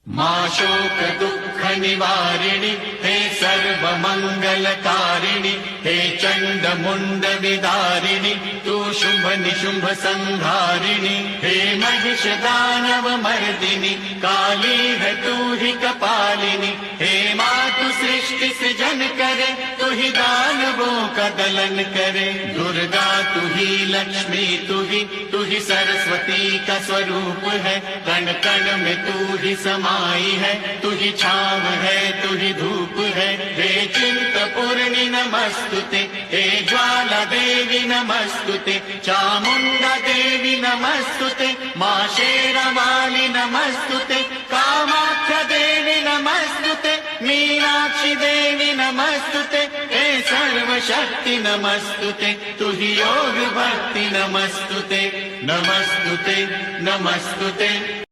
मां शोक दुःख निवारिणि हे सर्व मंगलकारिणि हे चंड मुंड विदारिणि तू शुंभ निशुंभ संहारिणि हे महिष दानव मर्दिनि काली है तू ही कपालिनी हे मातु सृष्टि सृजन करे तू ही दानवों का दलन करे दुर्गा तू ही लक्ष्मी तू ही सरस्वती का स्वरूप है कण कण में तू ही समाई है तू ही छाव है तू ही धूप है हे चिंतपूर्णि नमस्तुते हे ज्वाला देवी नमस्तुते चामुंडा देवी नमस्तुते मां शेरावाली नमस्तुते कामाख्या देवी नमस्तुते मीनाक्षी देवी नमस्तुते हे सर्वशक्ति नमस्तुते तू ही योग भक्ति नमस्तुते नमस्तुते नमस्तुते।